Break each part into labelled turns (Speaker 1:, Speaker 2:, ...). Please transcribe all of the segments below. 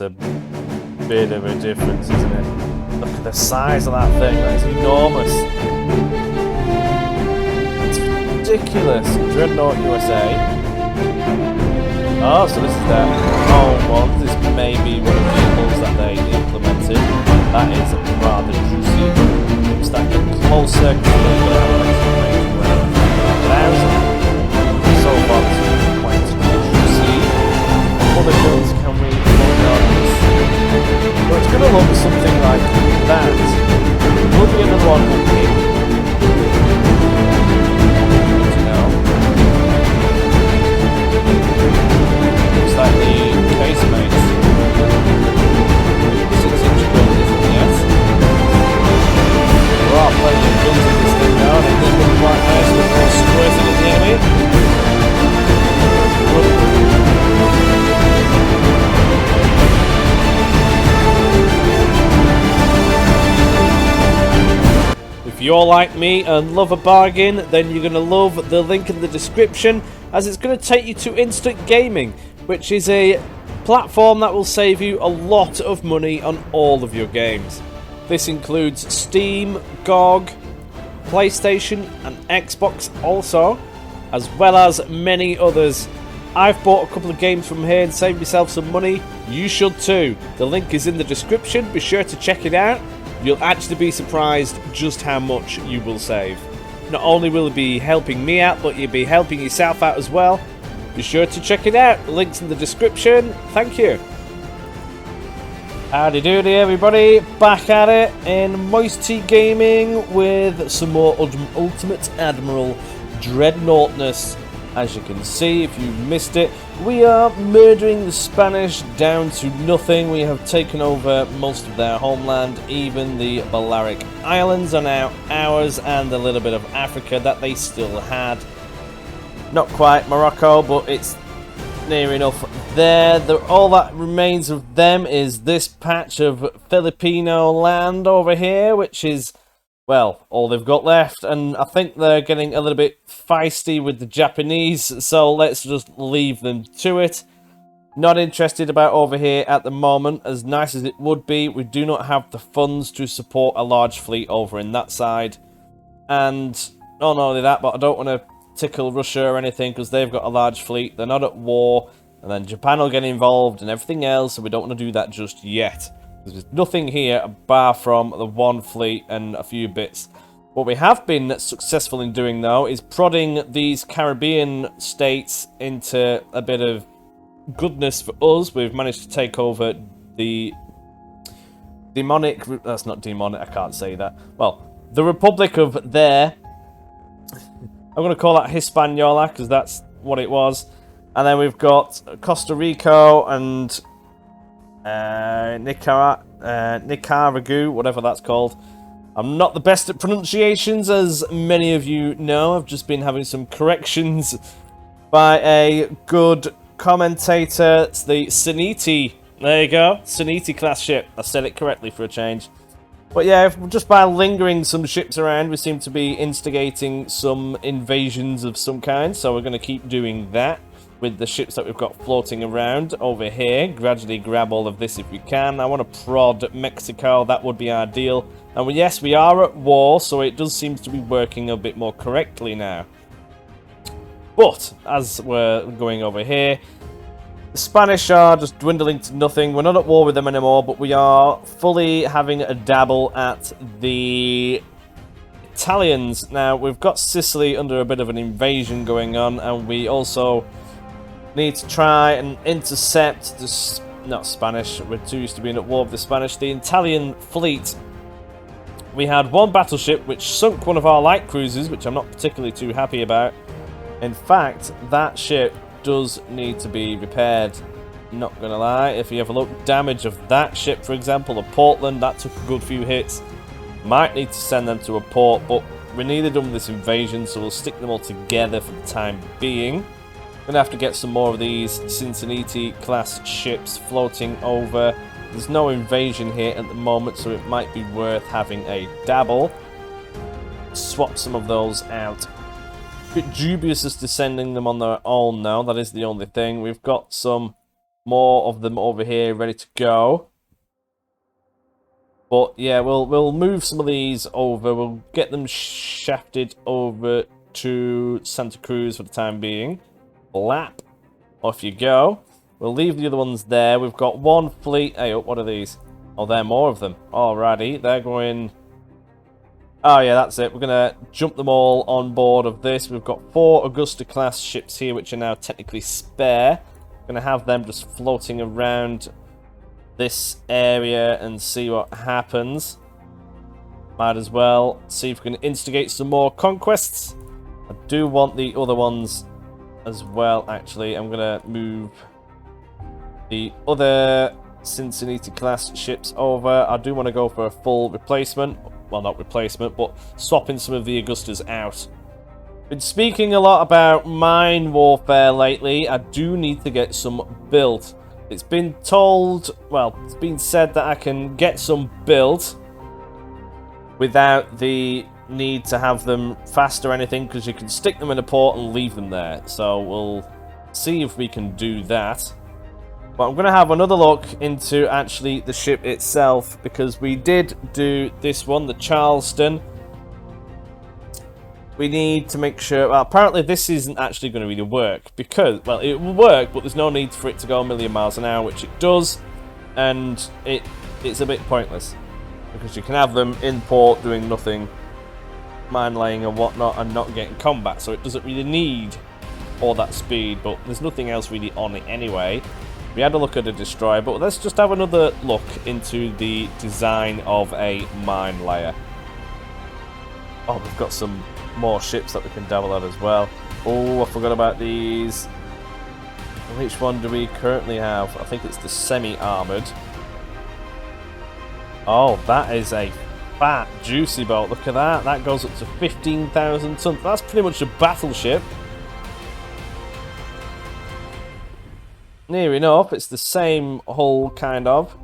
Speaker 1: a bit of a difference, isn't it? Look at the size of that thing, that is enormous. It's ridiculous. Dreadnought USA. Oh, so this is their home one. This may be one of the vehicles that they implemented. That is rather juicy. It's that get closer, because they're going to have an extra range of around 1,000. So far, this is quite juicy. What other guns can we look on? Well, it's going to look something like that. Will be another one with me. Looks like the casemates. 6-inch gun, isn't it yet? There are plenty of guns in this thing now, and it does look quite nice with more squirting at the enemy. If you're like me and love a bargain, then you're going to love the link in the description, as it's going to take you to Instant Gaming, which is a platform that will save you a lot of money on all of your games. This includes Steam, GOG, PlayStation and Xbox also, as well as many others. I've bought a couple of games from here and saved myself some money. You should too. The link is in the description. Be sure to check it out. You'll actually be surprised just how much you will save. Not only will it be helping me out, but you'll be helping yourself out as well. Be sure to check it out. The link's in the description. Thank you. Howdy doody everybody. Back at it in MoisTea Gaming with some more Ultimate Admiral Dreadnoughtness. As you can see, if you missed it, we are murdering the Spanish down to nothing. We have taken over most of their homeland. Even the Balearic Islands are now ours, and a little bit of Africa that they still had. Not quite Morocco, but it's near enough there. All that remains of them is this patch of Filipino land over here, which is, well, all they've got left, and I think they're getting a little bit feisty with the Japanese, so let's just leave them to it. Not interested about over here at the moment. As nice as it would be, we do not have the funds to support a large fleet over in that side. And not only that, but I don't want to tickle Russia or anything, because they've got a large fleet, they're not at war, and then Japan will get involved and everything else, so we don't want to do that just yet. There's nothing here bar from the one fleet and a few bits. What we have been successful in doing, though, is prodding these Caribbean states into a bit of goodness for us. We've managed to take over the demonic... That's not demonic, I can't say that. Well, the Republic of there. I'm going to call that Hispaniola, because that's what it was. And then we've got Costa Rica and... Nicaragua, whatever that's called. I'm not the best at pronunciations, as many of you know. I've just been having some corrections by a good commentator. It's the Saniti. There you go. Saniti class ship. I said it correctly for a change. But yeah, just by lingering some ships around, we seem to be instigating some invasions of some kind. So we're going to keep doing that with the ships that we've got floating around over here. Gradually grab all of this if we can. I want to prod Mexico. That would be our deal. And yes, we are at war, so it does seem to be working a bit more correctly now. But as we're going over here, the Spanish are just dwindling to nothing. We're not at war with them anymore, but we are fully having a dabble at the Italians. Now, we've got Sicily under a bit of an invasion going on, and we also need to try and intercept the... Not Spanish, we're too used to being at war with the Spanish. The Italian fleet. We had one battleship which sunk one of our light cruisers, which I'm not particularly too happy about. In fact, that ship does need to be repaired. Not gonna lie, if you have a look, damage of that ship, for example, the Portland, that took a good few hits. Might need to send them to a port, but we're nearly done with this invasion, so we'll stick them all together for the time being. Gonna have to get some more of these Cincinnati class ships floating over. There's no invasion here at the moment, so it might be worth having a dabble. Swap some of those out. A bit dubious as to sending them on their own now, that is the only thing. We've got some more of them over here ready to go. But yeah, we'll move some of these over. We'll get them shafted over to Santa Cruz for the time being. Lap. Off you go. We'll leave the other ones there. We've got one fleet. Hey, what are these? Oh, there are more of them. Alrighty, they're going... Oh yeah, that's it. We're going to jump them all on board of this. We've got 4 Augusta-class ships here, which are now technically spare. We're going to have them just floating around this area and see what happens. Might as well see if we can instigate some more conquests. I do want the other ones as well, actually. I'm going to move the other Cincinnati-class ships over. I do want to go for a full replacement. Well, not replacement, but swapping some of the Augustas out. Been speaking a lot about mine warfare lately. I do need to get some built. It's been told, well, it's been said that I can get some built without the need to have them fast or anything, because you can stick them in a port and leave them there. So we'll see if we can do that. But I'm going to have another look into actually the ship itself, because we did do this one, the Charleston. We need to make sure... Well, apparently this isn't actually going to really work, because... Well, it will work, but there's no need for it to go a million miles an hour, which it does. And it's a bit pointless, because you can have them in port doing nothing, mine laying and whatnot, and not getting combat. So it doesn't really need all that speed, but there's nothing else really on it anyway. We had a look at a destroyer, but let's just have another look into the design of a mine layer. Oh, we've got some more ships that we can dabble at as well. Oh, I forgot about these. Which one do we currently have? I think it's the semi-armoured. Oh, that is a fat, juicy boat. Look at that. That goes up to 15,000 tons. That's pretty much a battleship. Near enough. It's the same hull, kind of.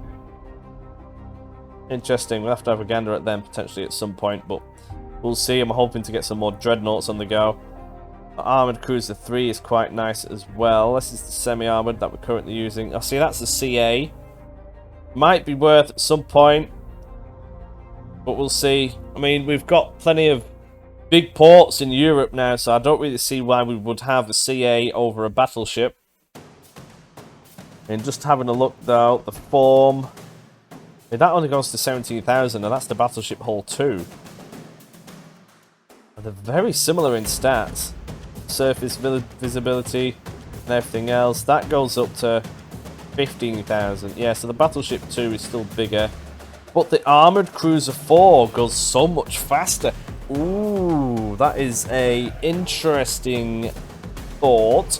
Speaker 1: Interesting. We'll have to have a gander at them potentially at some point, but we'll see. I'm hoping to get some more dreadnoughts on the go. The Armoured Cruiser 3 is quite nice as well. This is the semi-armoured that we're currently using. I see that's the CA. Might be worth at some point, but we'll see. I mean, we've got plenty of big ports in Europe now, so I don't really see why we would have a CA over a battleship. And just having a look though, the form, that only goes to 17,000, and that's the battleship hull too. And they're very similar in stats, surface visibility and everything else. That goes up to 15,000. Yeah, so the battleship 2 is still bigger, but the Armoured Cruiser 4 goes so much faster. Ooh, that is a interesting thought.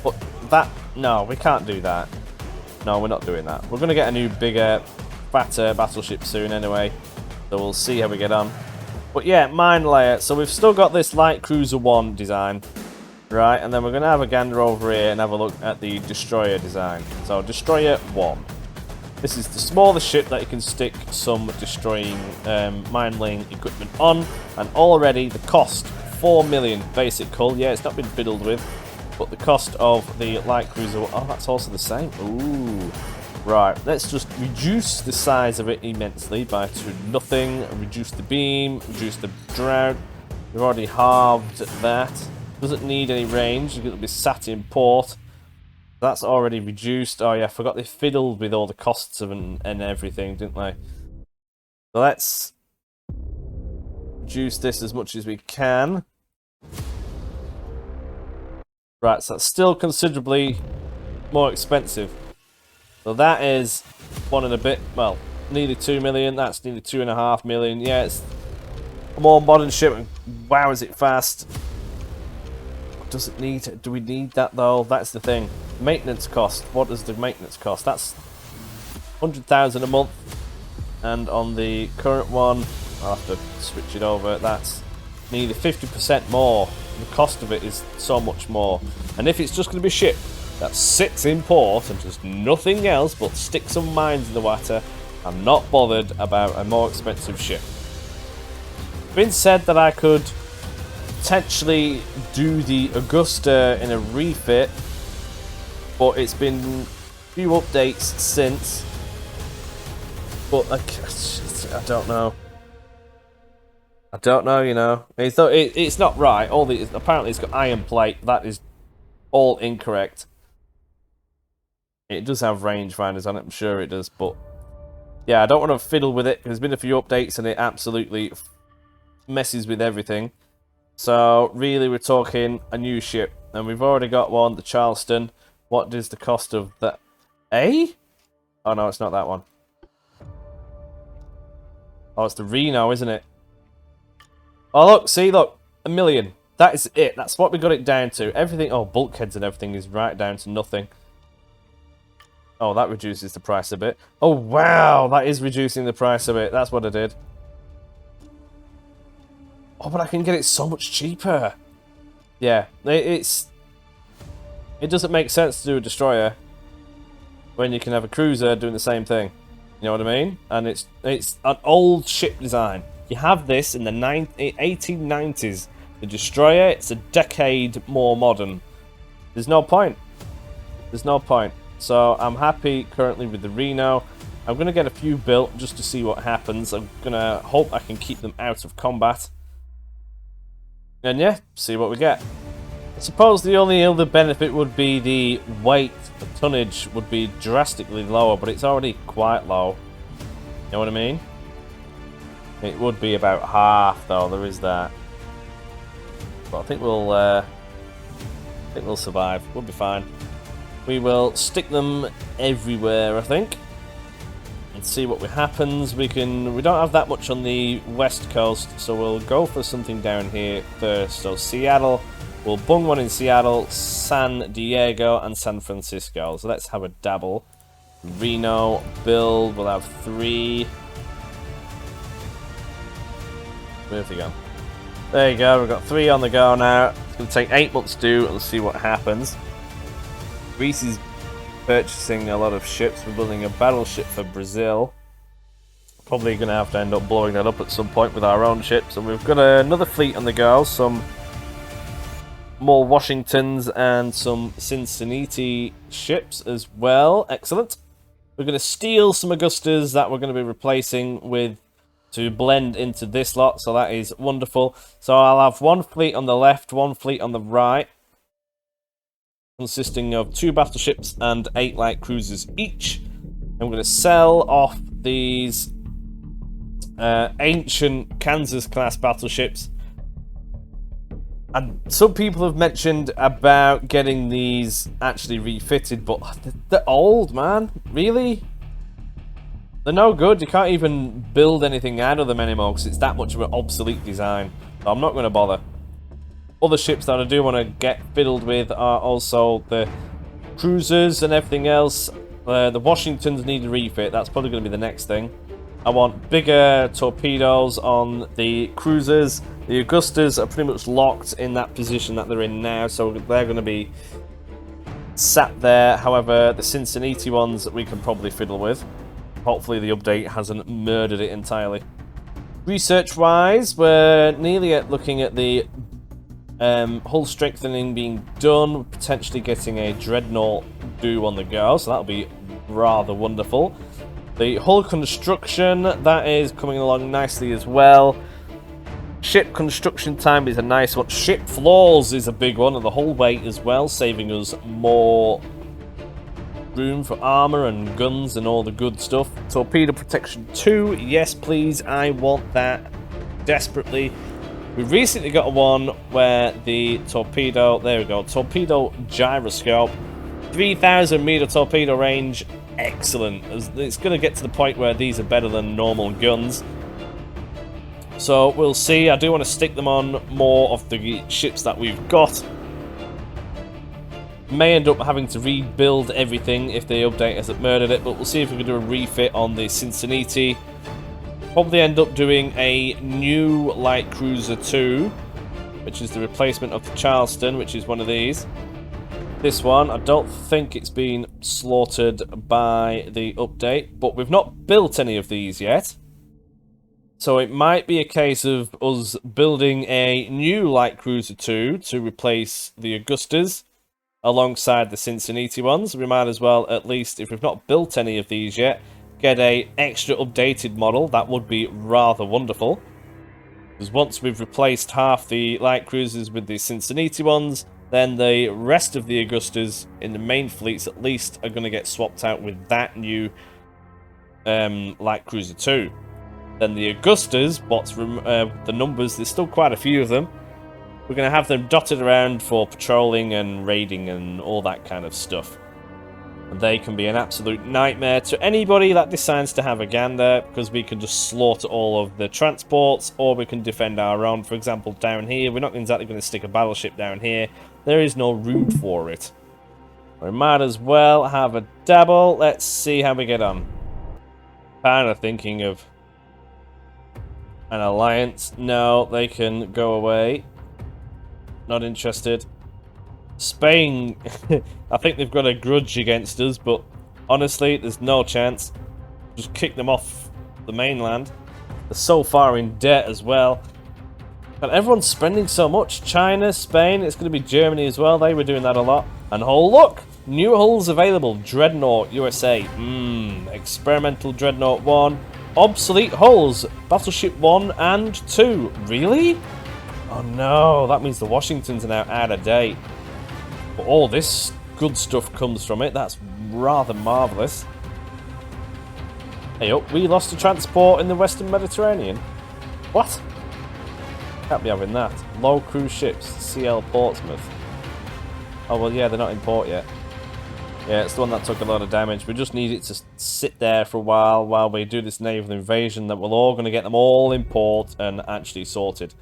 Speaker 1: But that... No, we can't do that. No, we're not doing that. We're going to get a new, bigger, fatter battleship soon anyway. So we'll see how we get on. But yeah, mine layer. So we've still got this Light Cruiser 1 design. Right, and then we're going to have a gander over here and have a look at the Destroyer design. So, Destroyer 1. This is the smallest ship that you can stick some destroying, mine-laying equipment on. And already the cost, 4 million basic hull. Yeah, it's not been fiddled with. But the cost of the Light Cruiser... Oh, that's also the same. Ooh. Right, let's just reduce the size of it immensely by to nothing. Reduce the beam, reduce the drought. We've already halved that. Doesn't need any range. It'll be sat in port. That's already reduced. Oh yeah, I forgot they fiddled with all the costs of and everything, didn't they? So let's reduce this as much as we can. Right, so that's still considerably more expensive. So that is 1 and a bit, well, nearly 2 million. That's nearly 2.5 million. Yeah, it's a more modern ship. And wow, is it fast? Does it need? Do we need that though? That's the thing. Maintenance cost. What does the maintenance cost? That's 100,000 a month. And on the current one, I'll have to switch it over. That's nearly 50% more. The cost of it is so much more. And if it's just going to be a ship that sits in port and does nothing else but stick some mines in the water, I'm not bothered about a more expensive ship. It's been said that I could potentially do the Augusta in a refit But it's been a few updates since. But I don't know. I don't know, you know. It's not right. Apparently it's got iron plate. That is all incorrect. It does have rangefinders on it, I'm sure it does, but yeah, I don't want to fiddle with it. There's been a few updates and it absolutely messes with everything. So really we're talking a new ship, and we've already got one, the Charleston. What is the cost of that? A? Oh no, it's not that one. Oh, it's the Reno, isn't it? Oh look, see, look, $1 million. That is it. That's what we got it down to. Everything, oh, bulkheads and everything is right down to nothing. Oh, that reduces the price a bit. Oh, wow, that is reducing the price a bit. That's what I did. Oh, but I can get it so much cheaper. Yeah, it doesn't make sense to do a destroyer when you can have a cruiser doing the same thing. You know what I mean? And it's an old ship design. You have this in the 1890s. The destroyer, it's a decade more modern. There's no point. There's no point. So I'm happy currently with the Reno. I'm going to get a few built just to see what happens. I'm going to hope I can keep them out of combat. And yeah, see what we get. I suppose the only other benefit would be the weight. The tonnage would be drastically lower, but it's already quite low. You know what I mean? It would be about half though, there is that. But I think we'll survive. We'll be fine. We will stick them everywhere, I think, and see what happens. We don't have that much on the west coast, so we'll go for something down here first. So Seattle, we'll bung one in Seattle, San Diego, and San Francisco. So let's have a dabble. Reno, build, we'll have 3. Where have they gone? There you go, we've got 3 on the go now. It's going to take 8 months to do, and we'll see what happens. Greece is purchasing a lot of ships. We're building a battleship for Brazil. Probably going to have to end up blowing that up at some point with our own ships. And we've got another fleet on the go. Some more Washingtons and some Cincinnati ships as well. Excellent. We're going to steal some Augustas that we're going to be replacing with to blend into this lot. So that is wonderful. So I'll have 1 fleet on the left, 1 fleet on the right, consisting of 2 battleships and 8 light cruisers each. I'm going to sell off these ancient Kansas-class battleships. And some people have mentioned about getting these actually refitted, but they're old, man. Really? They're no good. You can't even build anything out of them anymore because it's that much of an obsolete design. So I'm not going to bother. Other ships that I do want to get fiddled with are also the cruisers and everything else. The Washingtons need a refit. That's probably going to be the next thing. I want bigger torpedoes on the cruisers. The Augustas are pretty much locked in that position that they're in now, so they're going to be sat there. However, the Cincinnati ones we can probably fiddle with. Hopefully the update hasn't murdered it entirely. Research-wise, we're nearly looking at the hull strengthening being done, potentially getting a Dreadnought do on the go, so that'll be rather wonderful. The hull construction, that is coming along nicely as well. Ship construction time is a nice one. Ship floors is a big one, and the hull weight as well, saving us more room for armor and guns and all the good stuff. Torpedo protection 2, yes please, I want that desperately. We recently got one where the torpedo, there we go, torpedo gyroscope, 3,000 meter torpedo range, excellent. It's going to get to the point where these are better than normal guns. So we'll see. I do want to stick them on more of the ships that we've got. May end up having to rebuild everything if the update hasn't murdered it, but we'll see if we can do a refit on the Cincinnati. Probably end up doing a new light cruiser 2, which is the replacement of the Charleston, which is one of these. This one, I don't think it's been slaughtered by the update, but we've not built any of these yet. So it might be a case of us building a new light cruiser 2 to replace the Augustas. alongside the Cincinnati ones. We might as well, at least, if we've not built any of these yet, get a extra updated model. That would be rather wonderful. Because once we've replaced half the light cruisers with the Cincinnati ones, then the rest of the Augustas in the main fleets at least are going to get swapped out with that new light cruiser too. Then the Augustas, what's the numbers, there's still quite a few of them. We're going to have them dotted around for patrolling and raiding and all that kind of stuff. And they can be an absolute nightmare to anybody that decides to have a gander, because we can just slaughter all of the transports, or we can defend our own. For example, down here, we're not exactly going to stick a battleship down here. There is no room for it. We might as well have a dabble. Let's see how we get on. Kind of thinking of an alliance. No, they can go away. Not interested. Spain, I think they've got a grudge against us, but honestly, there's no chance. Just kick them off the mainland. They're so far in debt as well. And everyone's spending so much. China, Spain, it's going to be Germany as well. They were doing that a lot. And oh look! New hulls available. Dreadnought, USA. Experimental Dreadnought 1. Obsolete hulls. Battleship 1 and 2. Really? Oh no, that means the Washingtons are now out of date. But all this good stuff comes from it. That's rather marvellous. Hey up, we lost a transport in the Western Mediterranean. What? Can't be having that. Low cruise ships, CL Portsmouth. Oh well, yeah, they're not in port yet. Yeah, it's the one that took a lot of damage. We just need it to sit there for a while we do this naval invasion, that we're all going to get them all in port and actually sorted.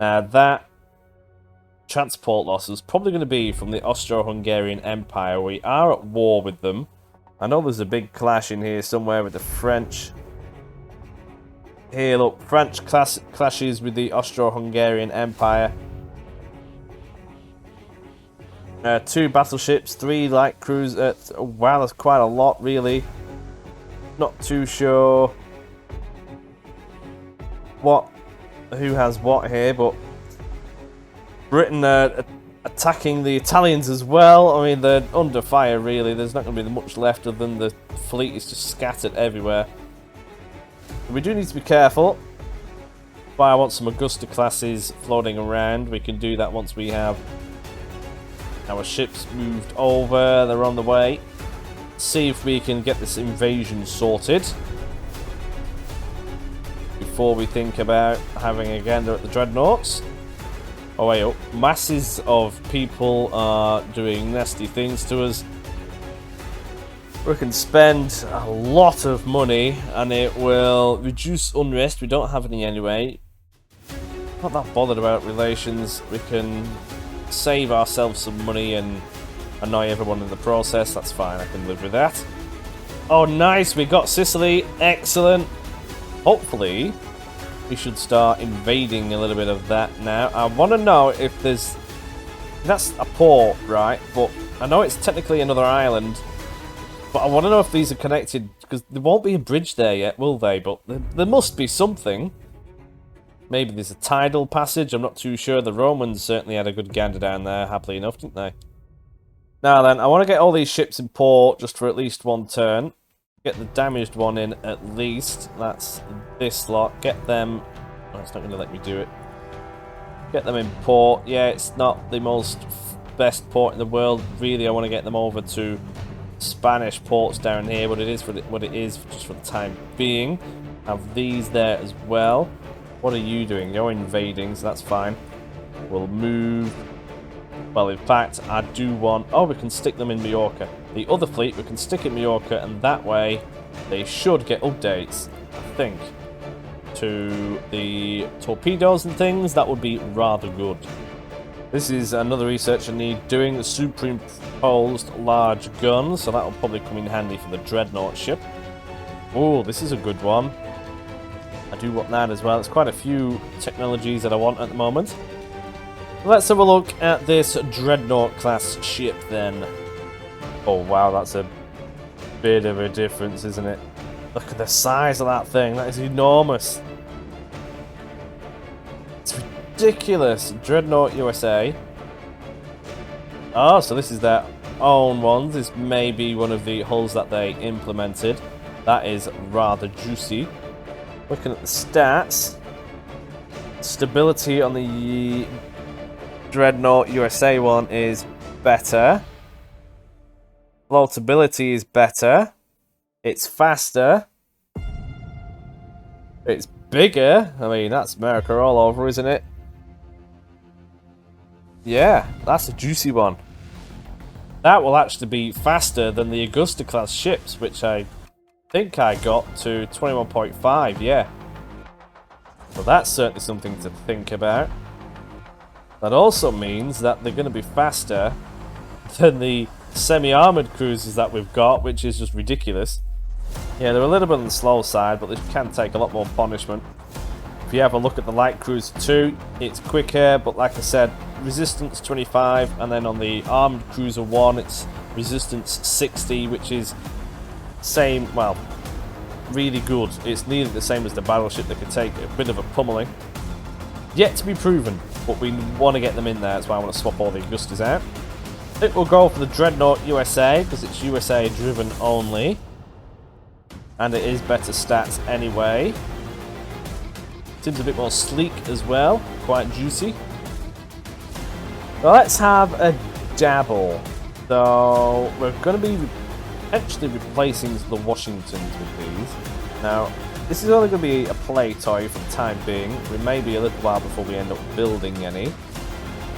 Speaker 1: Now that transport loss is probably going to be from the Austro-Hungarian Empire. We are at war with them. I know there's a big clash in here somewhere with the French. Here, look, French clashes with the Austro-Hungarian Empire. 2 battleships, 3 light cruisers. Wow, that's quite a lot, really. Not too sure who has what here, but Britain attacking the Italians as well. I mean, they're under fire, really. There's not going to be much left of them. The fleet is just scattered everywhere. We do need to be careful. But I want some Augusta classes floating around. We can do that once we have our ships moved over. They're on the way. See if we can get this invasion sorted before we think about having a gander at the Dreadnoughts. Oh wait up. Masses of people are doing nasty things to us. We can spend a lot of money and it will reduce unrest. We don't have any anyway. Not that bothered about relations. We can save ourselves some money and annoy everyone in the process. That's fine, I can live with that. Oh nice, we got Sicily. Excellent. Hopefully we should start invading a little bit of that now. I want to know if there's... That's a port, right? But I know it's technically another island. But I want to know if these are connected, because there won't be a bridge there yet, will they? But there must be something. Maybe there's a tidal passage, I'm not too sure. The Romans certainly had a good gander down there, happily enough, didn't they? Now then, I want to get all these ships in port just for at least one turn. Get the damaged one in at least. That's this lot. Get them... Oh, it's not going to let me do it. Get them in port. Yeah, it's not the most best port in the world. Really, I want to get them over to Spanish ports down here, but it is for what it is just for the time being. Have these there as well. What are you doing? You're invading, so that's fine. We'll move. Well, in fact, I do want... Oh, we can stick them in Majorca. The other fleet, we can stick in Majorca, and that way they should get updates, I think, to the torpedoes and things. That would be rather good. This is another research I need doing. The superimposed large guns, so that will probably come in handy for the Dreadnought ship. Oh, this is a good one. I do want that as well. It's quite a few technologies that I want at the moment. Let's have a look at this Dreadnought class ship then. Oh wow, that's a bit of a difference, isn't it? Look at the size of that thing. That is enormous. It's ridiculous. Dreadnought USA. Oh, so this is their own ones. This may be one of the hulls that they implemented. That is rather juicy. Looking at the stats, stability on the Dreadnought USA one is better. Floatability is better. It's faster. It's bigger. I mean, that's America all over, isn't it? Yeah, that's a juicy one. That will actually be faster than the Augusta class ships, which I think I got to 21.5, yeah. So that's certainly something to think about. That also means that they're going to be faster than the semi-armoured cruisers that we've got, which is just ridiculous. Yeah, they're a little bit on the slow side, but they can take a lot more punishment. If you have a look at the light cruiser 2, it's quicker, but like I said, resistance 25, and then on the armed cruiser 1, it's resistance 60, which is same, well, really good. It's nearly the same as the battleship. They can take a bit of a pummeling. Yet to be proven, but we want to get them in there. That's why I want to swap all the Augustas out. I think we'll go for the Dreadnought USA, because it's USA driven only. And it is better stats anyway. Seems a bit more sleek as well, quite juicy. Well, let's have a dabble. So we're going to be actually replacing the Washingtons with these. Now, this is only going to be a play toy for the time being. It may be a little while before we end up building any,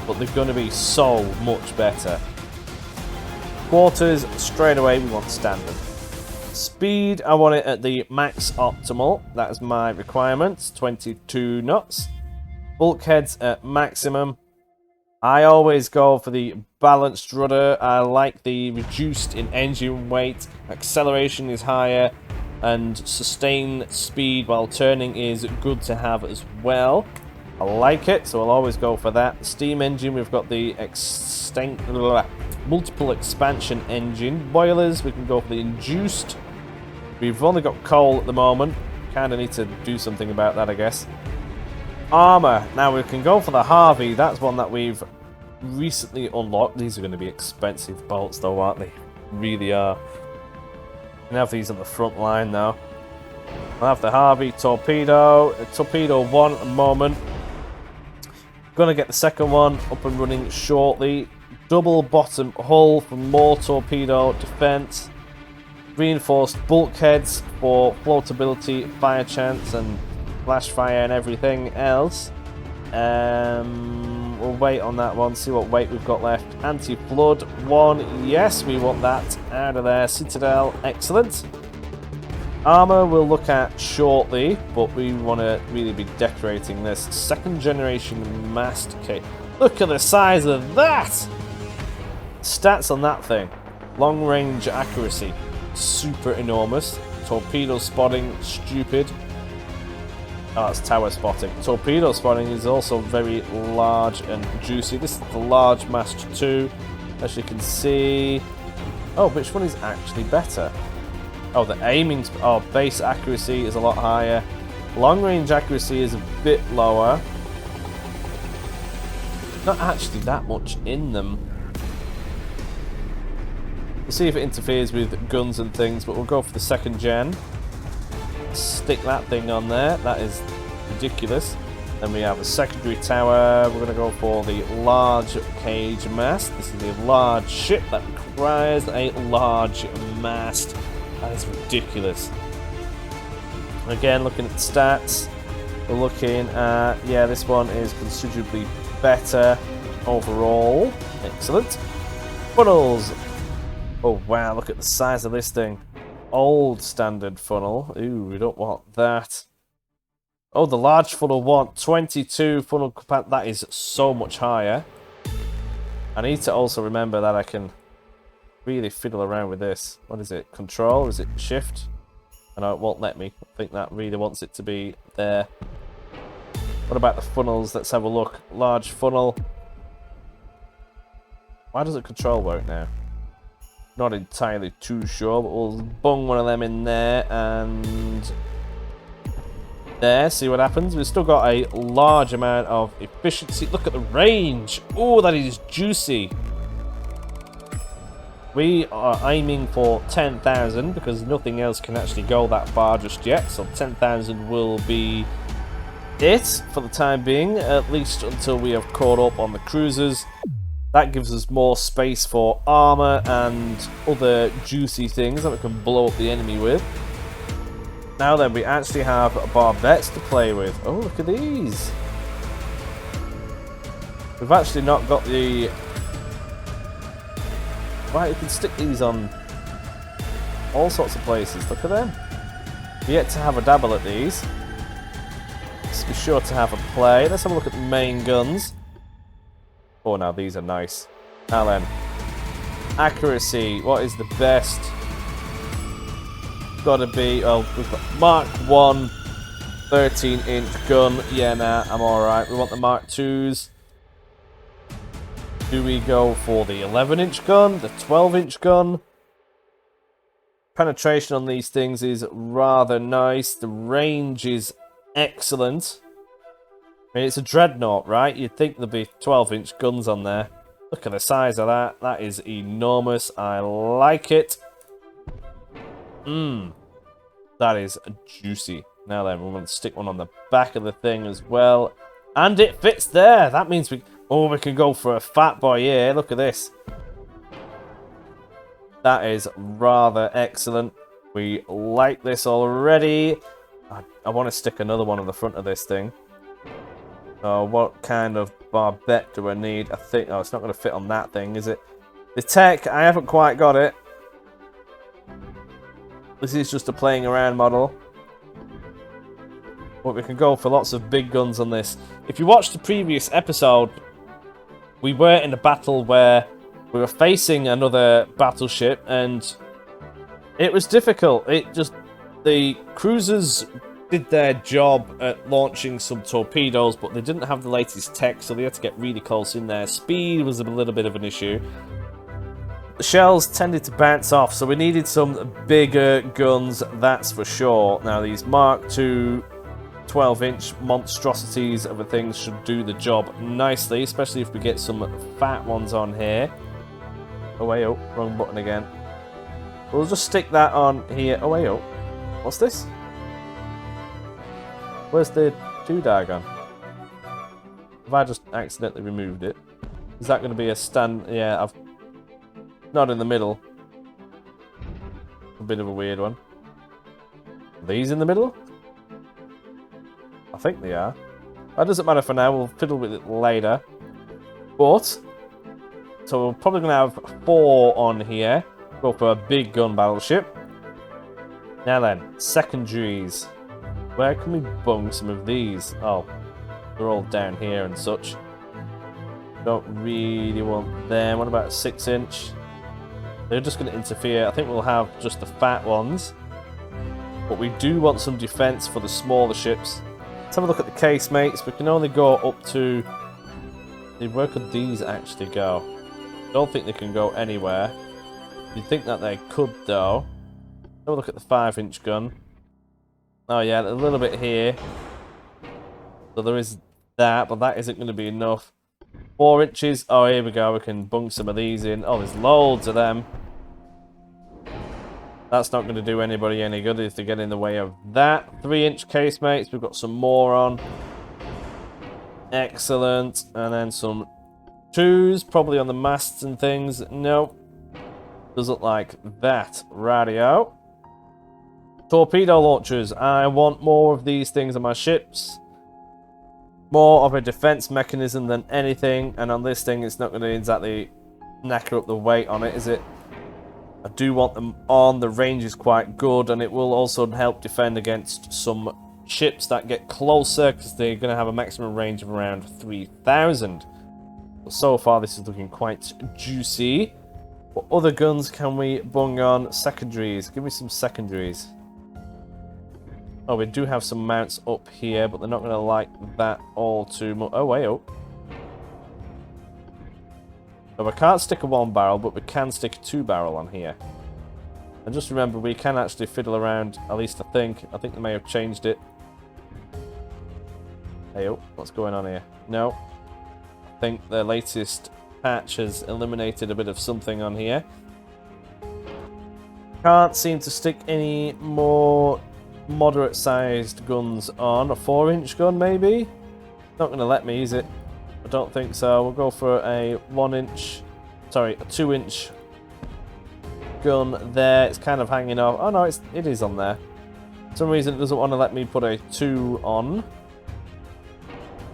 Speaker 1: but they're going to be so much better. Quarters, straight away we want standard. Speed, I want it at the max optimal. That is my requirements, 22 knots. Bulkheads at maximum. I always go for the balanced rudder. I like the reduced in engine weight. Acceleration is higher, and sustain speed while turning is good to have as well. I like it, so I'll always go for that. Steam engine, we've got the multiple expansion engine. Boilers, we can go for the induced. We've only got coal at the moment. Kind of need to do something about that, I guess. Armour. Now we can go for the Harvey. That's one that we've recently unlocked. These are going to be expensive bolts though, aren't they? Really are. We can have these on the front line now. I'll have the Harvey torpedo. Torpedo 1 at the moment. Gonna get the second one up and running shortly. Double bottom hull for more torpedo defense. Reinforced bulkheads for floatability, fire chance, and flash fire and everything else. We'll wait on that one, see what weight we've got left. Anti-flood 1, yes, we want that out of there. Citadel, excellent. Armour we'll look at shortly, but we want to really be decorating this. Second generation mast kit. Look at the size of that! Stats on that thing. Long range accuracy, super enormous. Torpedo spotting, stupid. Oh, it's tower spotting. Torpedo spotting is also very large and juicy. This is the large mast 2, as you can see. Oh, which one is actually better? Oh, the aiming... Oh, base accuracy is a lot higher. Long range accuracy is a bit lower. Not actually that much in them. We'll see if it interferes with guns and things, but we'll go for the second gen. Stick that thing on there. That is ridiculous. Then we have a secondary tower. We're going to go for the large cage mast. This is the large ship that requires a large mast. That is ridiculous. Again, looking at the stats, we're looking at, yeah, this one is considerably better overall. Excellent. Funnels. Oh wow, look at the size of this thing. Old standard funnel. Ooh, we don't want that. Oh, the large funnel want 22 funnel capacity. That is so much higher. I need to also remember that I can really fiddle around with this. What is it? Control? Is it shift? I know it won't let me. I think that really wants it to be there. What about the funnels? Let's have a look. Large funnel. Why doesn't control work now? Not entirely too sure, but we'll bung one of them in there and there, see what happens. We've still got a large amount of efficiency. Look at the range. Oh, that is juicy. We are aiming for 10,000 because nothing else can actually go that far just yet. So 10,000 will be it for the time being, at least until we have caught up on the cruisers. That gives us more space for armor and other juicy things that we can blow up the enemy with. Now then, we actually have barbettes to play with. Oh, look at these. We've actually not got the... Right, you can stick these on all sorts of places. Look at them. We yet to have a dabble at these. Let's be sure to have a play. Let's have a look at the main guns. Oh, now these are nice. Now then, accuracy. What is the best? Gotta be. Oh, we've got Mark 1 13-inch gun. Yeah, nah, I'm alright. We want the Mark 2s. Do we go for the 11-inch gun? The 12-inch gun? Penetration on these things is rather nice. The range is excellent. I mean, it's a Dreadnought, right? You'd think there'd be 12-inch guns on there. Look at the size of that. That is enormous. I like it. That is juicy. Now then, we want to stick one on the back of the thing as well. And it fits there. That means we... Oh, we can go for a fat boy here. Look at this. That is rather excellent. We like this already. I want to stick another one on the front of this thing. What kind of barbette do I need? I think... Oh, it's not going to fit on that thing, is it? The tech, I haven't quite got it. This is just a playing around model. But we can go for lots of big guns on this. If you watched the previous episode, we were in a battle where we were facing another battleship and it was difficult. The cruisers did their job at launching some torpedoes, but they didn't have the latest tech, so they had to get really close in there. Speed was a little bit of an issue. The shells tended to bounce off, so we needed some bigger guns, that's for sure. Now these Mark II 12-inch monstrosities of a thing should do the job nicely, especially if we get some fat ones on here. Oh, wait, oh, wrong button again. We'll just stick that on here. Oh, wait, oh. What's this? Where's the doodah gone? Have I just accidentally removed it? Is that going to be a stand? Yeah, I've... Not in the middle. A bit of a weird one. Are these in the middle? I think they are. That doesn't matter for now. We'll fiddle with it later. But... So we're probably going to have 4 on here. Go for a big gun battleship. Now then, secondaries. Where can we bung some of these? Oh, they're all down here and such. Don't really want them. What about a 6-inch? They're just going to interfere. I think we'll have just the fat ones. But we do want some defense for the smaller ships. Let's have a look at the casemates. We can only go up to... Where could these actually go? Don't think they can go anywhere. You'd think that they could, though. Have a look at the 5-inch gun. Oh yeah, a little bit here. So there is that, but that isn't going to be enough. 4 inches. Oh, here we go. We can bung some of these in. Oh, there's loads of them. That's not going to do anybody any good if they get in the way of that. 3-inch casemates. We've got some more on. Excellent. And then some 2s, probably on the masts and things. Nope. Doesn't like that. Radio. Torpedo launchers. I want more of these things on my ships. More of a defense mechanism than anything. And on this thing, it's not going to exactly knacker up the weight on it, is it? I do want them on. The range is quite good. And it will also help defend against some ships that get closer, because they're going to have a maximum range of around 3,000. So far, this is looking quite juicy. What other guns can we bung on? Secondaries. Give me some secondaries. Oh, we do have some mounts up here, but they're not going to like that all too much. Oh, wait, oh. So we can't stick a 1-barrel, but we can stick a 2-barrel on here. And just remember, we can actually fiddle around, at least I think. I think they may have changed it. Hey, oh, what's going on here? No. I think the latest patch has eliminated a bit of something on here. Can't seem to stick any more moderate-sized guns on. A 4-inch gun, maybe? Not going to let me, is it? I don't think so. We'll go for a 1-inch... Sorry, a 2-inch gun there. It's kind of hanging off. Oh, no, it is on there. For some reason, it doesn't want to let me put a 2 on.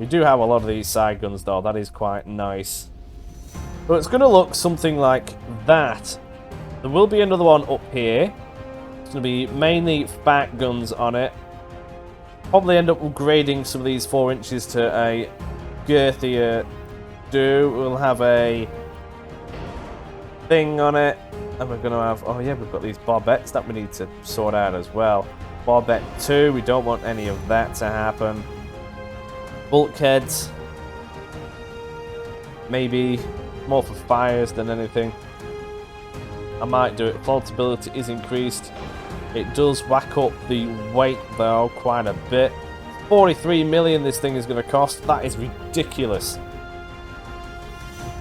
Speaker 1: We do have a lot of these side guns, though. That is quite nice. But it's going to look something like that. There will be another one up here. It's going to be mainly fat guns on it. Probably end up upgrading some of these 4 inches to a girthier do. We'll have a thing on it. And we're going to have... Oh, yeah, we've got these barbettes that we need to sort out as well. Barbette 2. We don't want any of that to happen. Bulkheads. Maybe more for fires than anything. I might do it. Floatability is increased. It does whack up the weight, though, quite a bit. 43 million this thing is going to cost. That is ridiculous.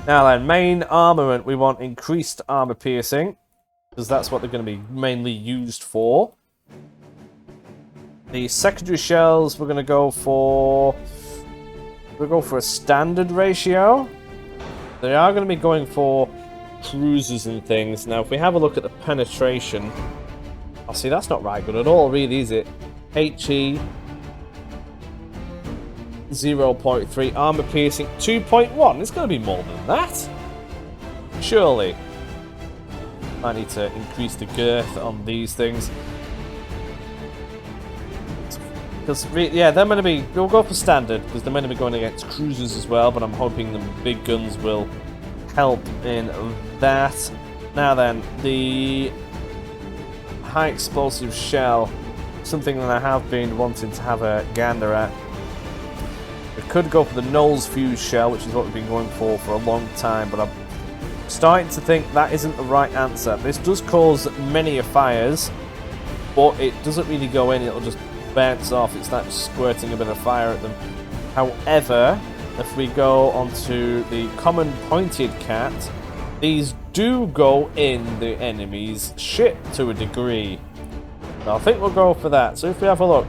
Speaker 1: Now then, main armament. We want increased armor piercing, because that's what they're going to be mainly used for. The secondary shells, we're going to go for... We'll go for a standard ratio. They are going to be going for cruisers and things. Now, if we have a look at the penetration... Oh, see, that's not right good at all, really, is it? HE 0.3, armor piercing 2.1. It's going to be more than that. Surely. I need to increase the girth on these things. Because, yeah, they're going to be... We'll go for standard, because they're going to be going against cruisers as well, but I'm hoping the big guns will help in that. Now then, the high explosive shell, something that I have been wanting to have a gander at. We could go for the Knowles fuse shell, which is what we've been going for a long time, but I'm starting to think that isn't the right answer. This does cause many fires, but it doesn't really go in, it'll just bounce off. It's like squirting a bit of fire at them. However, if we go onto the common pointed cat, these do go in the enemy's ship to a degree. So I think we'll go for that. So if we have a look,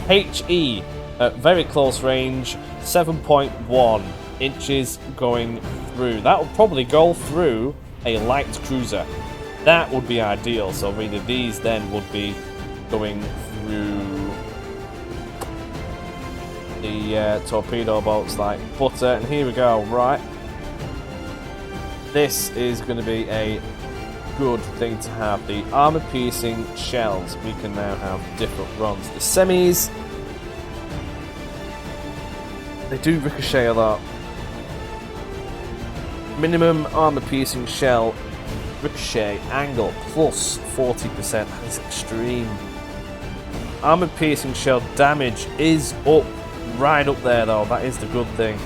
Speaker 1: HE at very close range, 7.1 inches going through. That will probably go through a light cruiser. That would be ideal. So really these then would be going through the torpedo boats like butter. And here we go, right. This is going to be a good thing to have. The armor piercing shells. We can now have different runs. The semis, they do ricochet a lot. Minimum armor piercing shell ricochet angle plus 40%. That is extreme. Armor piercing shell damage is up, right up there though. That is the good thing.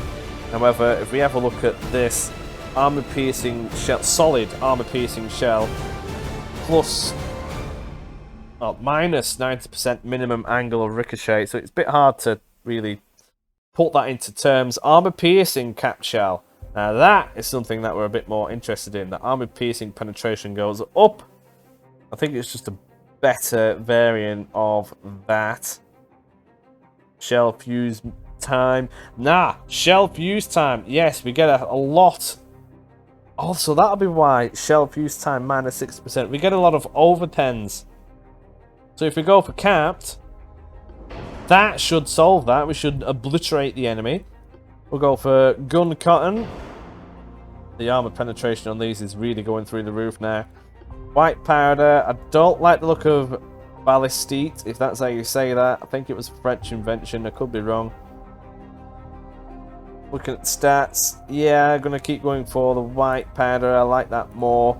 Speaker 1: However, if we have a look at this, armor piercing shell, solid armor piercing shell, plus minus 90% minimum angle of ricochet. So it's a bit hard to really put that into terms. Armor piercing cap shell. Now that is something that we're a bit more interested in. The armor piercing penetration goes up. I think it's just a better variant of that. Shell fuse time. Nah, shell fuse time. Yes, we get a lot. Also, that'll be why shell fuse time minus 6%. We get a lot of over 10s. So if we go for capped, that should solve that. We should obliterate the enemy. We'll go for gun cotton. The armor penetration on these is really going through the roof now. White powder. I don't like the look of ballistite, if that's how you say that. I think it was a French invention. I could be wrong. Looking at stats. Yeah, I'm going to keep going for the white powder. I like that more.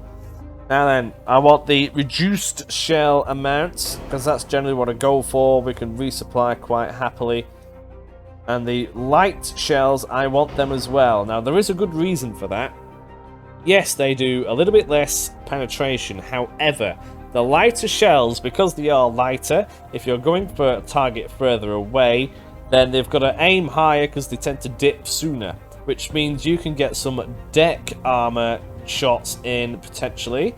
Speaker 1: Now then, I want the reduced shell amounts, because that's generally what I go for. We can resupply quite happily. And the light shells, I want them as well. Now, there is a good reason for that. Yes, they do a little bit less penetration. However, the lighter shells, because they are lighter, if you're going for a target further away, then they've got to aim higher because they tend to dip sooner. Which means you can get some deck armor shots in, potentially.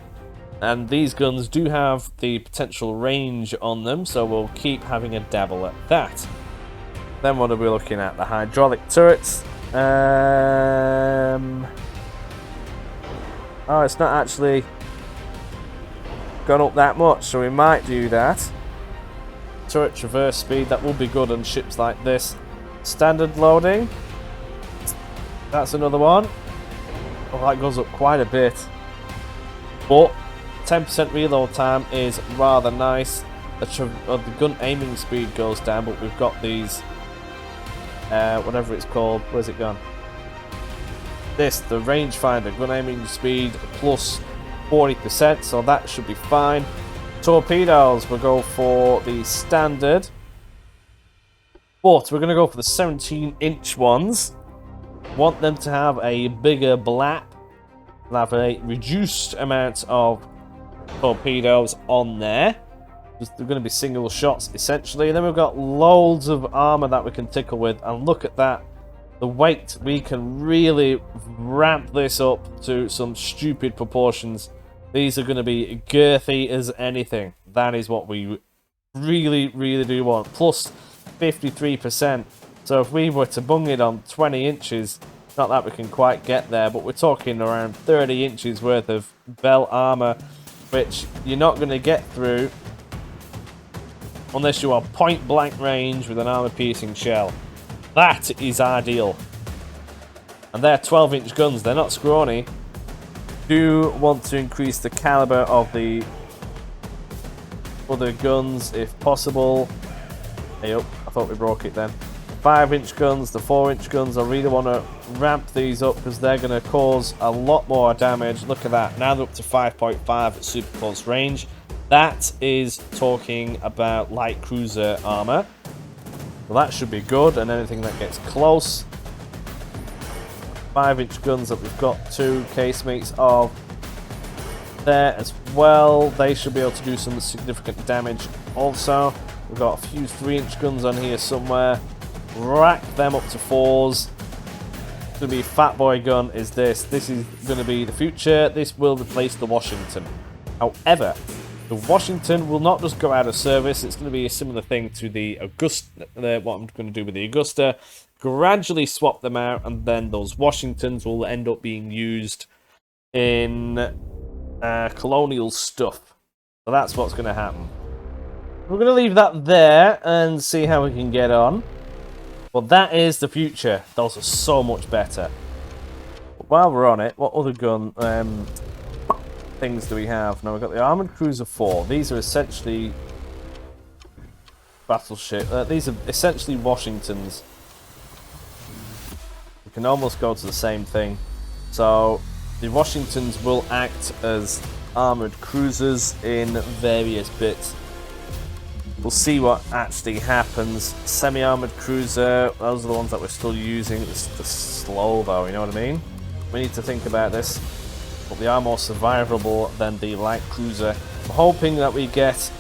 Speaker 1: And these guns do have the potential range on them, so we'll keep having a dabble at that. Then what are we looking at? The hydraulic turrets. Oh, it's not actually gone up that much, so we might do that. Turret traverse speed, that will be good on ships like this. Standard loading. That's another one. Oh, that goes up quite a bit. But 10% reload time is rather nice. The gun aiming speed goes down, but we've got these, whatever it's called. Where's it gone? This, the rangefinder, gun aiming speed plus 40%, so that should be fine. Torpedoes, we'll go for the standard, but we're going to go for the 17-inch ones. Want them to have a bigger blap. We'll have a reduced amount of torpedoes on there. They're going to be single shots, essentially. And then we've got loads of armor that we can tickle with, and look at that. The weight, we can really ramp this up to some stupid proportions. These are going to be girthy as anything. That is what we really, really do want. Plus 53%. So if we were to bung it on 20 inches, not that we can quite get there, but we're talking around 30 inches worth of belt armor, which you're not going to get through unless you are point blank range with an armor piercing shell. That is ideal. And they're 12-inch guns, they're not scrawny. Do want to increase the caliber of the other guns if possible. Hey up, I thought we broke it then. 5-inch guns, the 4-inch guns, I really want to ramp these up because they're going to cause a lot more damage. Look at that, now they're up to 5.5 at super close range. That is talking about light cruiser armor. Well, that should be good, and anything that gets close. 5-inch guns that we've got 2 casemates of there as well. They should be able to do some significant damage also. We've got a few 3-inch guns on here somewhere. Rack them up to 4s. It's going to be a fat boy gun is this. This is going to be the future. This will replace the Washington. However, the Washington will not just go out of service. It's going to be a similar thing to the Augusta, what I'm going to do with the Augusta. Gradually swap them out, and then those Washingtons will end up being used in colonial stuff. So that's what's going to happen. We're going to leave that there and see how we can get on. But that is the future. Those are so much better. But while we're on it, what other gun things do we have? Now we've got the Armored Cruiser 4. These are essentially battleship. These are essentially Washingtons. We can almost go to the same thing. So the Washingtons will act as armored cruisers in various bits. We'll see what actually happens. Semi-armored cruiser, those are the ones that we're still using. It's the slow though, you know what I mean? We need to think about this. But they are more survivable than the light cruiser. I'm hoping that we get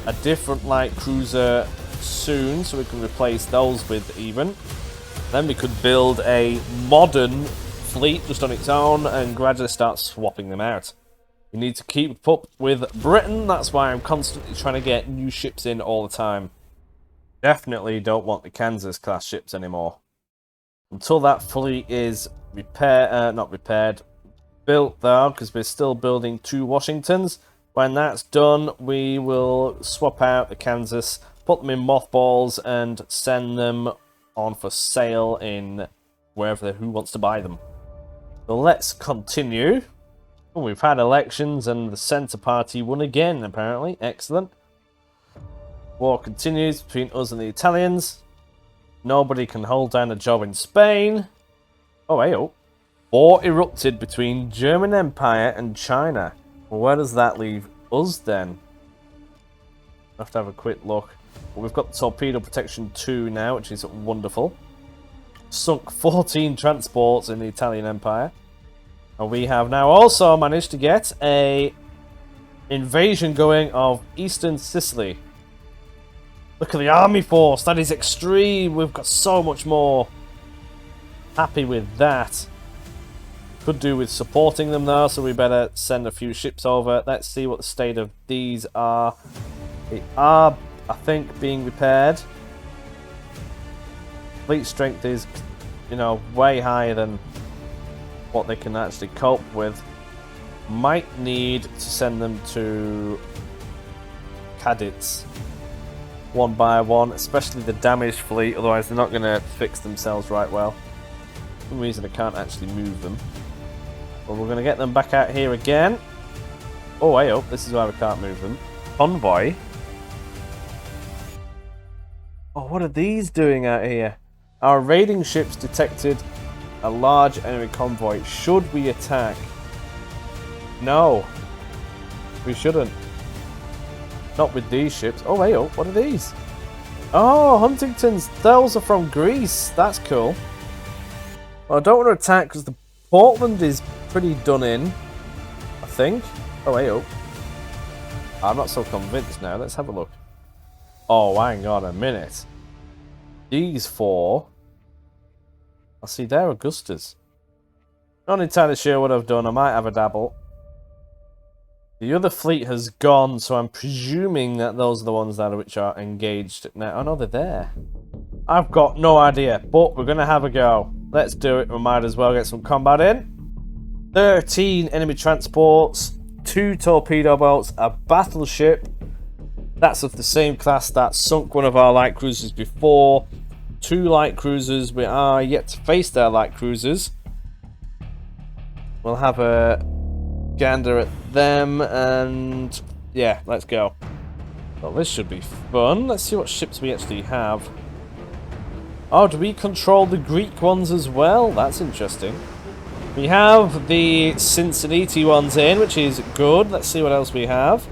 Speaker 1: a different light cruiser soon, so we can replace those with even. Then we could build a modern fleet just on its own and gradually start swapping them out. We need to keep up with Britain, that's why I'm constantly trying to get new ships in all the time. Definitely don't want the Kansas class ships anymore. Until that fleet is built though, because we're still building 2 Washingtons. When that's done, we will swap out the Kansas, put them in mothballs, and send them on for sale in who wants to buy them. So let's continue. Oh, we've had elections and the Centre Party won again, apparently. Excellent. War continues between us and the Italians. Nobody can hold down a job in Spain. Oh, hey, oh. War erupted between German Empire and China. Well, where does that leave us then? I have to have a quick look. Well, we've got Torpedo Protection 2 now, which is wonderful. Sunk 14 transports in the Italian Empire. And we have now also managed to get a invasion going of Eastern Sicily. Look at the army force. That is extreme. We've got so much more. Happy with that. Could do with supporting them though, so we better send a few ships over. Let's see what the state of these are. They are, I think, being repaired. Fleet strength is, you know, way higher than what they can actually cope with. Might need to send them to cadets one by one, especially the damaged fleet, otherwise they're not going to fix themselves right well. For some reason I can't actually move them. But we're going to get them back out here again. Oh, hey up, this is why we can't move them. Convoy. Oh, what are these doing out here? Our raiding ships detected a large enemy convoy. Should we attack? No. We shouldn't. Not with these ships. Oh, hey up, what are these? Oh, Huntingtons. Those are from Greece. That's cool. Well, I don't want to attack because the Portland is pretty done in, I think. Oh, hey up. I'm not so convinced now. Let's have a look. Oh, hang on a minute. These four... I see, they're Augustas. Not entirely sure what I've done. I might have a dabble. The other fleet has gone, so I'm presuming that those are the ones that which are engaged now. Oh no, they're there. I've got no idea, but we're going to have a go. Let's do it. We might as well get some combat in. 13 enemy transports, 2 torpedo boats, a battleship. That's of the same class that sunk one of our light cruisers before. 2 light cruisers. We are yet to face their light cruisers. We'll have a gander at them, and yeah, let's go. Well, this should be fun. Let's see what ships we actually have. Oh, do we control the Greek ones as well? That's interesting. We have the Cincinnati ones in, which is good. Let's see what else we have.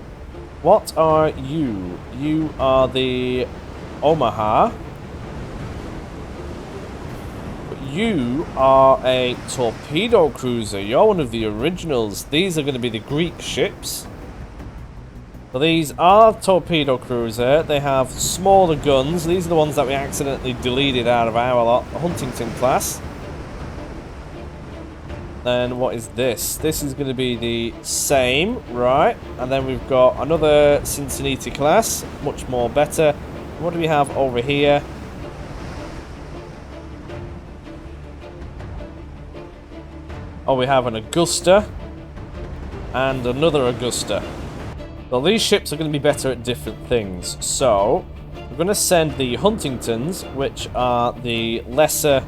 Speaker 1: What are you? You are the Omaha. You are a torpedo cruiser. You're one of the originals. These are going to be the Greek ships. So these are torpedo cruiser. They have smaller guns. These are the ones that we accidentally deleted out of our lot. Huntington class. Then what is this? This is going to be the same, right? And then we've got another Cincinnati class. Much more better. What do we have over here? Oh, we have an Augusta and another Augusta. Well, these ships are going to be better at different things. So, we're going to send the Huntingtons, which are the lesser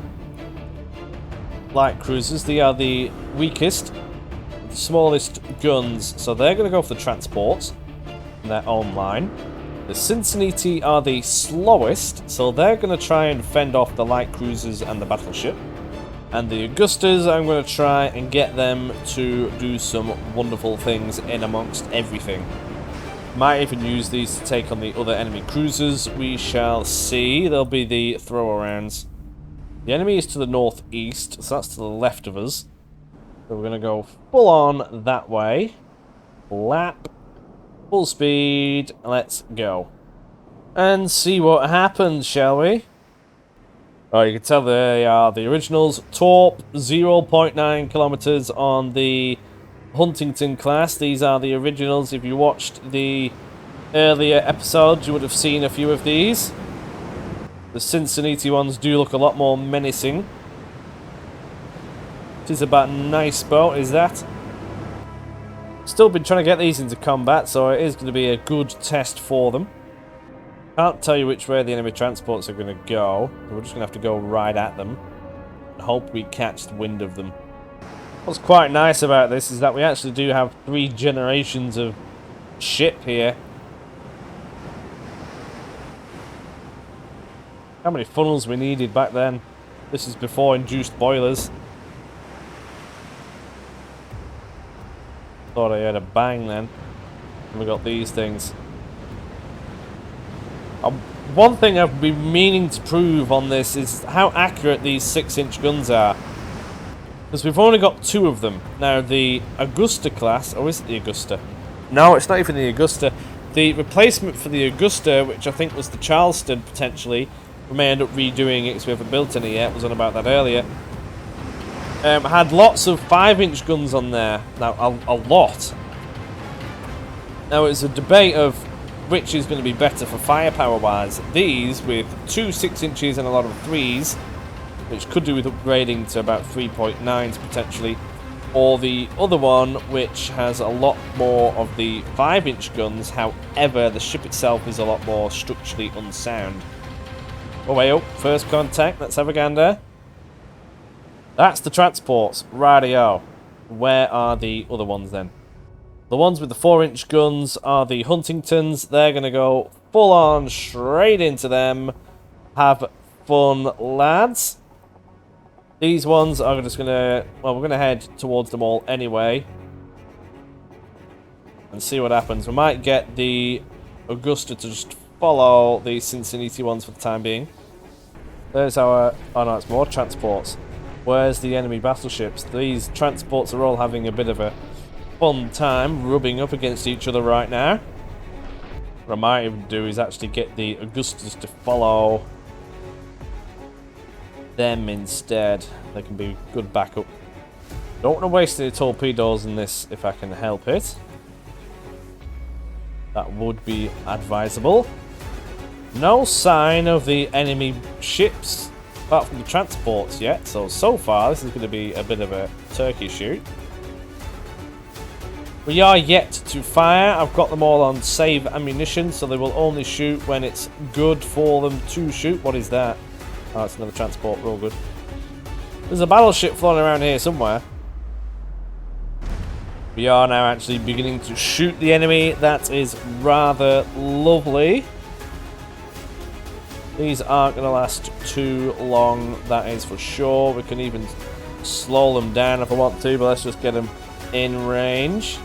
Speaker 1: light cruisers. They are the weakest, the smallest guns. So they're going to go for the transports in their own line. The Cincinnati are the slowest, so they're going to try and fend off the light cruisers and the battleship. And the Augustas, I'm going to try and get them to do some wonderful things in amongst everything. Might even use these to take on the other enemy cruisers. We shall see. There'll be the throw-arounds. The enemy is to the northeast, so that's to the left of us. So we're going to go full on that way. Lap. Full speed. Let's go. And see what happens, shall we? Oh, you can tell they are the originals. Torp, 0.9 kilometers on the Huntington class. These are the originals. If you watched the earlier episodes, you would have seen a few of these. The Cincinnati ones do look a lot more menacing. It is about a nice boat, is that? Still been trying to get these into combat, so it is going to be a good test for them. Can't tell you which way the enemy transports are going to go. We're just going to have to go right at them and hope we catch the wind of them. What's quite nice about this is that we actually do have 3 generations of ship here. How many funnels we needed back then? This is before induced boilers. Thought I heard a bang then. And we got these things. One thing I've been meaning to prove on this is how accurate these 6-inch guns are. Because we've only got 2 of them. Now the Augusta class, or is it the Augusta? No, it's not even the Augusta. The replacement for the Augusta, which I think was the Charleston potentially, we may end up redoing it because we haven't built any yet, was on about that earlier. Had lots of 5-inch guns on there. Now, a lot. Now, it's a debate of which is going to be better for firepower-wise. These, with 2 6-inches and a lot of 3s, which could do with upgrading to about 3.9s potentially, or the other one, which has a lot more of the 5-inch guns. However, the ship itself is a lot more structurally unsound. Oh, way up. First contact. Let's have a gander. That's the transports. Radio. Where are the other ones then? The ones with the 4-inch guns are the Huntingtons. They're going to go full on straight into them. Have fun, lads. These ones are just going to... Well, we're going to head towards them all anyway. And see what happens. We might get the Augusta to just follow the Cincinnati ones for the time being. There's our... Oh no, it's more transports. Where's the enemy battleships? These transports are all having a bit of a fun time rubbing up against each other right now. What I might even do is actually get the Augustas to follow them instead. They can be good backup. Don't want to waste any torpedoes in this if I can help it. That would be advisable. No sign of the enemy ships apart from the transports yet, so far this is going to be a bit of a turkey shoot. We are yet to fire. I've got them all on save ammunition, so they will only shoot when it's good for them to shoot. What is that? Oh, it's another transport. We're all good. There's a battleship floating around here somewhere. We are now actually beginning to shoot the enemy. That is rather lovely. These aren't going to last too long, that is for sure. We can even slow them down if I want to, but let's just get them in range.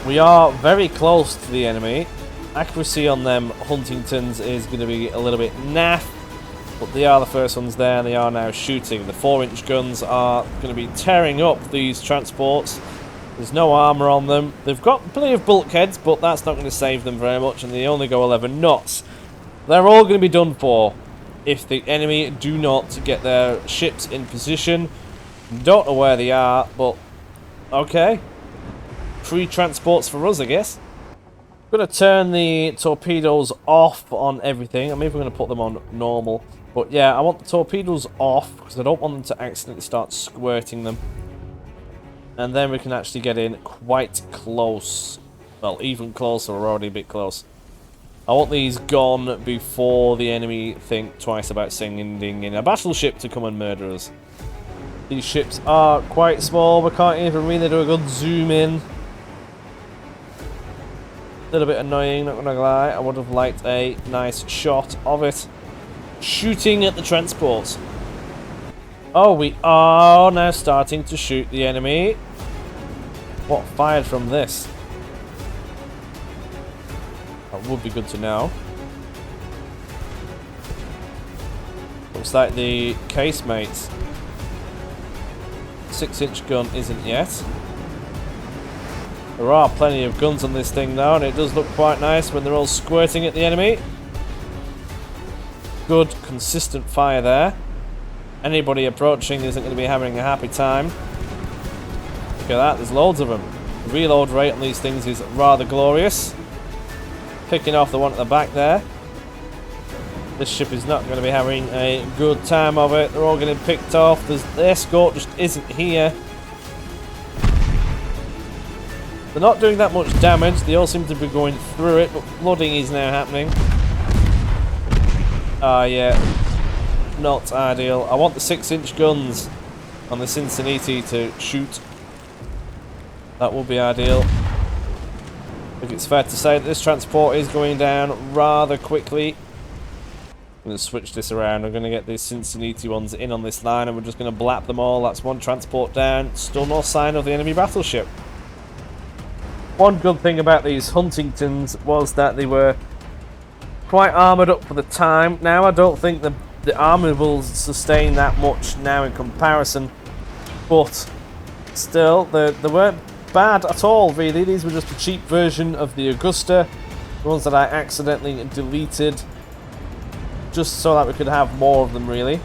Speaker 1: We are very close to the enemy. Accuracy on them Huntingtons is going to be a little bit naff, but they are the first ones there, and they are now shooting. The 4-inch guns are going to be tearing up these transports. There's no armour on them. They've got plenty of bulkheads, but that's not going to save them very much, and they only go 11 knots. They're all going to be done for if the enemy do not get their ships in position. Don't know where they are, but okay. 3 transports for us, I guess. I'm going to turn the torpedoes off on everything. I'm even going to put them on normal. But yeah, I want the torpedoes off because I don't want them to accidentally start squirting them. And then we can actually get in quite close. Well, even closer. We're already a bit close. I want these gone before the enemy think twice about sending in a battleship to come and murder us. These ships are quite small. We can't even really do a good zoom in. A little bit annoying, not gonna lie. I would have liked a nice shot of it. Shooting at the transports. Oh, we are now starting to shoot the enemy. What fired from this? That would be good to know. Looks like the casemates. 6-inch gun isn't yet. There are plenty of guns on this thing now, and it does look quite nice when they're all squirting at the enemy. Good, consistent fire there. Anybody approaching isn't going to be having a happy time. Look at that, there's loads of them. The reload rate on these things is rather glorious. Picking off the one at the back there. This ship is not going to be having a good time of it. They're all getting picked off. The escort just isn't here. They're not doing that much damage. They all seem to be going through it, but flooding is now happening. Ah, yeah. Not ideal. I want the 6-inch guns on the Cincinnati to shoot. That will be ideal. I think it's fair to say that this transport is going down rather quickly. I'm going to switch this around. I'm going to get the Cincinnati ones in on this line, and we're just going to blap them all. That's one transport down. Still no sign of the enemy battleship. One good thing about these Huntingtons was that they were quite armoured up for the time. Now I don't think the armour will sustain that much now in comparison, but still, they weren't bad at all, really. These were just a cheap version of the Augusta, the ones that I accidentally deleted, just so that we could have more of them, really.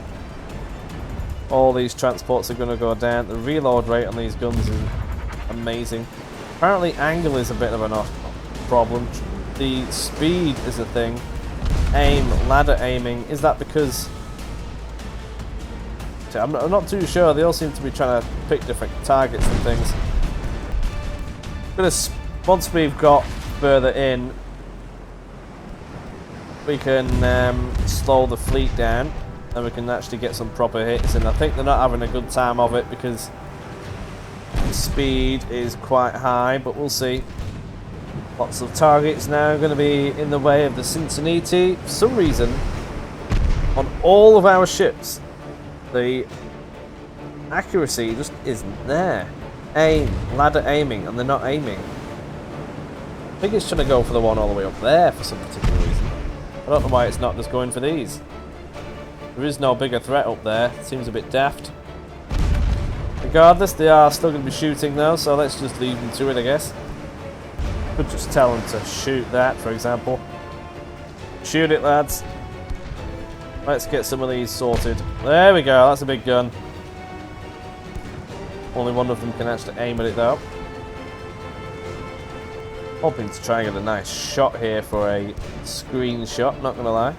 Speaker 1: All these transports are going to go down. The reload rate on these guns is amazing. Apparently angle is a bit of a problem. The speed is a thing. Aim, ladder aiming. Is that because... I'm not too sure. They all seem to be trying to pick different targets and things. Once we've got further in, we can slow the fleet down and we can actually get some proper hits. And I think they're not having a good time of it because the speed is quite high, but we'll see. Lots of targets now going to be in the way of the Cincinnati. For some reason, on all of our ships, the accuracy just isn't there. Aim, ladder aiming, and they're not aiming. I think it's trying to go for the one all the way up there for some particular reason. I don't know why it's not just going for these. There is no bigger threat up there. It seems a bit daft. Regardless, they are still going to be shooting though, so let's just leave them to it, I guess. Could just tell them to shoot that, for example. Shoot it, lads. Let's get some of these sorted. There we go, that's a big gun. Only one of them can actually aim at it though. Hoping to try and get a nice shot here for a screenshot, not gonna lie.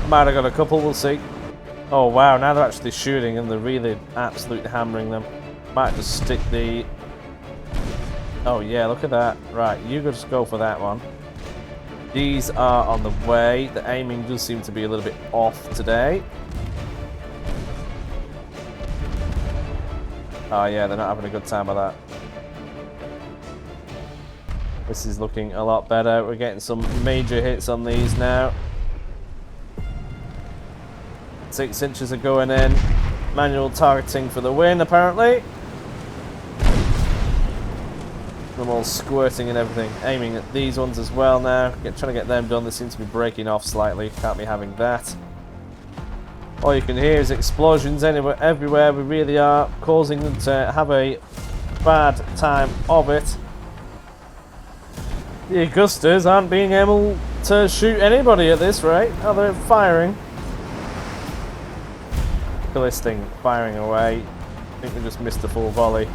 Speaker 1: Might have got a couple, we'll see. Oh wow, now they're actually shooting and they're really absolutely hammering them. Might just stick the... Oh yeah, look at that. Right, you just go for that one. These are on the way. The aiming does seem to be a little bit off today. Oh yeah, they're not having a good time of that. This is looking a lot better. We're getting some major hits on these now. 6 inches are going in. Manual targeting for the win, apparently. Them all squirting and everything. Aiming at these ones as well now. Trying to get them done. They seem to be breaking off slightly. Can't be having that. All you can hear is explosions everywhere. We really are causing them to have a bad time of it. The Augustas aren't being able to shoot anybody at this rate. Oh, they're firing. Look at this thing firing away. I think we just missed the full volley.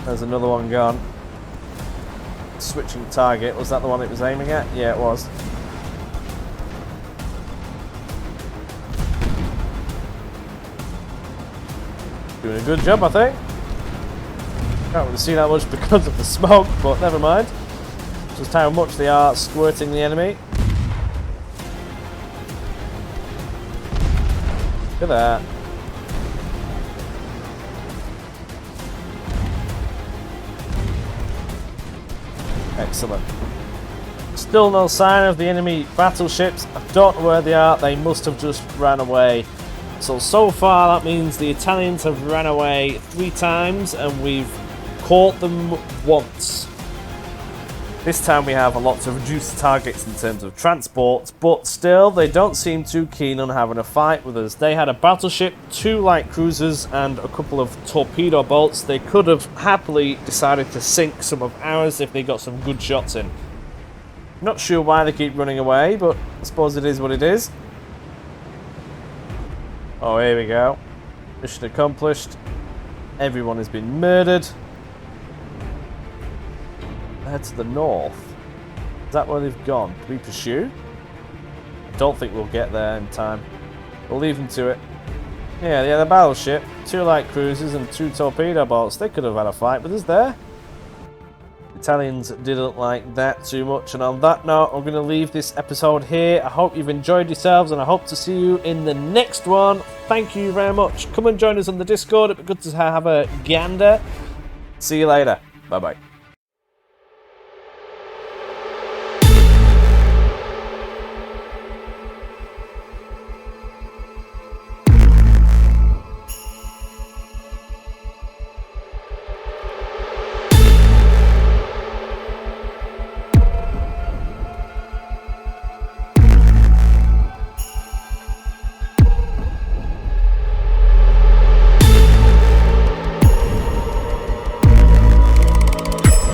Speaker 1: There's another one gone. Switching target. Was that the one it was aiming at? Yeah, it was. Doing a good job, I think. Can't really see that much because of the smoke, but never mind. Just how much they are squirting the enemy. Look at that. Excellent. Still no sign of the enemy battleships. I don't know where they are. They must have just ran away. So far that means the Italians have ran away 3 times and we've caught them once. This time we have a lot of reduced targets in terms of transport, but still they don't seem too keen on having a fight with us. They had a battleship, 2 light cruisers and a couple of torpedo boats. They could have happily decided to sink some of ours if they got some good shots in. Not sure why they keep running away, but I suppose it is what it is. Oh, here we go. Mission accomplished. Everyone has been murdered. Head to the north. Is that where they've gone? Do we pursue? I don't think we'll get there in time. We'll leave them to it. Yeah, they had a battleship, 2 light cruisers and 2 torpedo boats. They could have had a fight with us there. Italians didn't like that too much, and on that note I'm going to leave this episode here. I hope you've enjoyed yourselves and I hope to see you in the next one. Thank you very much. Come and join us on the Discord. It'd be good to have a gander. See you later. Bye bye.